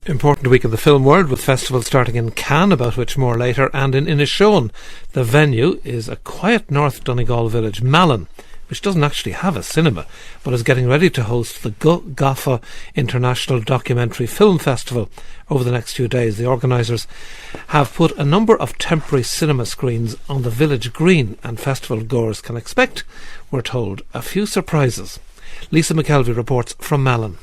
Important week in the film world, with festivals starting in Cannes, about which more later, and in Inishowen. The venue is a quiet North Donegal village, Malin, which doesn't actually have a cinema, but is getting ready to host the Guth Gafa International Documentary Film Festival over the next few days. The organisers have put a number of temporary cinema screens on the village green, and festival goers can expect, we're told, a few surprises. Lisa McKelvey reports from Malin.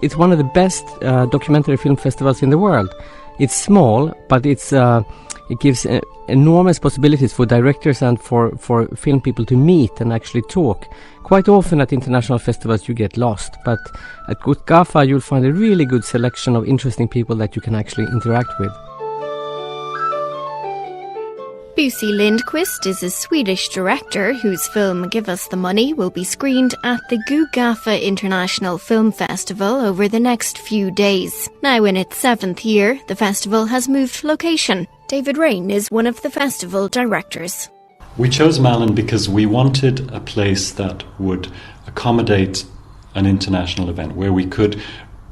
It's one of the best documentary film festivals in the world. It's small, but it gives enormous possibilities for directors and for film people to meet and actually talk. Quite often at international festivals you get lost, but at Guth Gafa you'll find a really good selection of interesting people that you can actually interact with. Bosse Lindqvist is a Swedish director whose film Give Us the Money will be screened at the Guth Gafa International Film Festival over the next few days. Now in its 7th year, the festival has moved location. David Rain is one of the festival directors. We chose Malin because we wanted a place that would accommodate an international event where we could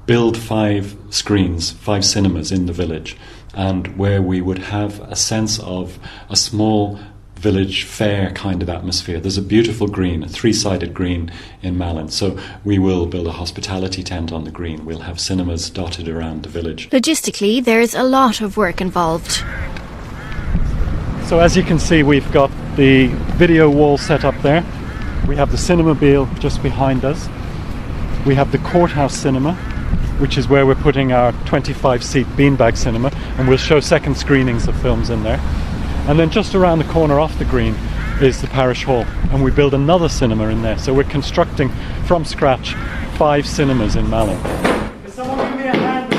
build 5 screens, 5 cinemas in the village, and where we would have a sense of a small village fair kind of atmosphere. There's a beautiful green, a 3-sided green in Malin, so we will build a hospitality tent on the green. We'll have cinemas dotted around the village. Logistically, there's a lot of work involved. So as you can see, we've got the video wall set up there. We have the Cinemobile just behind us. We have the Courthouse Cinema, which is where we're putting our 25-seat beanbag cinema, and we'll show second screenings of films in there. And then just around the corner off the green is the parish hall, and we build another cinema in there. So we're constructing from scratch 5 cinemas in Malin. Can someone give me a hand?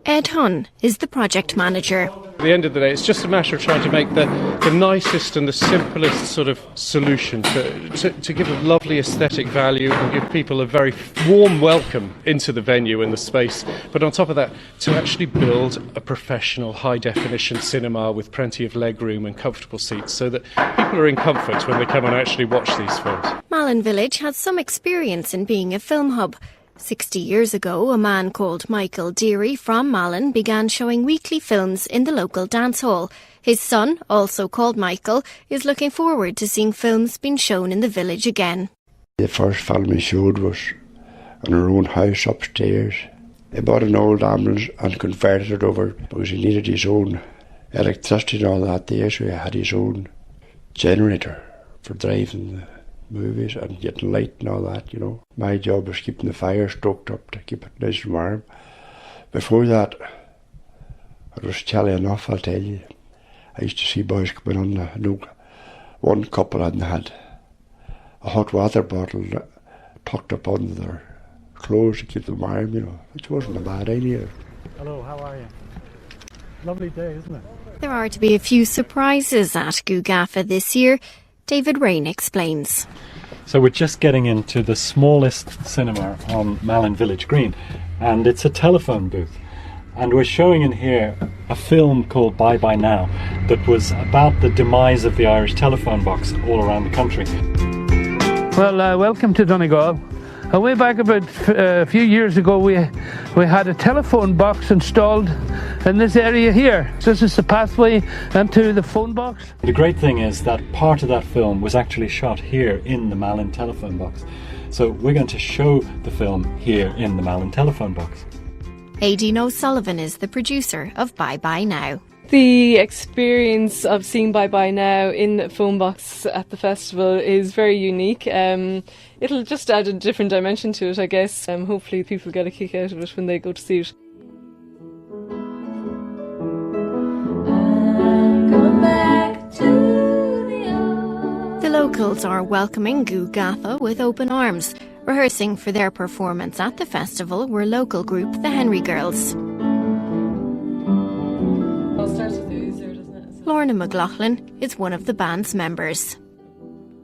Ed Hunn is the project manager. At the end of the day, it's just a matter of trying to make the nicest and the simplest sort of solution to give a lovely aesthetic value and give people a very warm welcome into the venue and the space. But on top of that, to actually build a professional high-definition cinema with plenty of legroom and comfortable seats so that people are in comfort when they come and actually watch these films. Malin Village has some experience in being a film hub. 60 years ago, a man called Michael Deary from Malin began showing weekly films in the local dance hall. His son, also called Michael, is looking forward to seeing films being shown in the village again. The first film he showed was in our own house upstairs. He bought an old ambulance and converted it over because he needed his own electricity and all that there, so he had his own generator for driving the movies and getting light and all that, you know. My job was keeping the fire stoked up to keep it nice and warm. Before that, it was chilly enough, I'll tell you. I used to see boys coming on, one couple and they had a hot water bottle tucked up under their clothes to keep them warm, you know, which wasn't a bad idea. Hello, how are you? Lovely day, isn't it? There are to be a few surprises at Guth Gafa this year. David Rain explains. So we're just getting into the smallest cinema on Malin Village Green, and it's a telephone booth. And we're showing in here a film called Bye Bye Now that was about the demise of the Irish telephone box all around the country. Well, welcome to Donegal. Way back about a few years ago, we had a telephone box installed in this area here. So this is the pathway into the phone box. The great thing is that part of that film was actually shot here in the Malin telephone box. So we're going to show the film here in the Malin telephone box. Aideen O'Sullivan is the producer of Bye Bye Now. The experience of seeing Bye Bye Now in a phone box at the festival is very unique. It'll just add a different dimension to it, I guess. Hopefully people get a kick out of it when they go to see it. The locals are welcoming Guth Gafa with open arms. Rehearsing for their performance at the festival were local group The Henry Girls. Lorna McLaughlin is one of the band's members.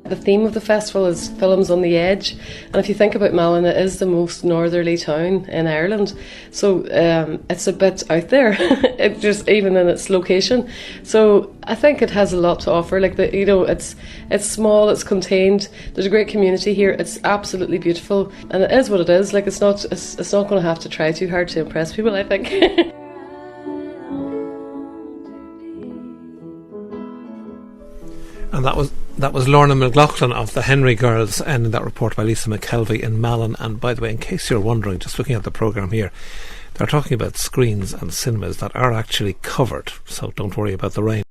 The theme of the festival is Films on the Edge, and if you think about Malin, it is the most northerly town in Ireland, so it's a bit out there, it just even in its location. So I think it has a lot to offer. Like it's small, it's contained. There's a great community here. It's absolutely beautiful, and it is what it is. Like it's not going to have to try too hard to impress people, I think. And that was Lorna McLaughlin of the Henry Girls, ending that report by Lisa McKelvey in Malin. And by the way, in case you're wondering, just looking at the programme here, they're talking about screens and cinemas that are actually covered, so don't worry about the rain.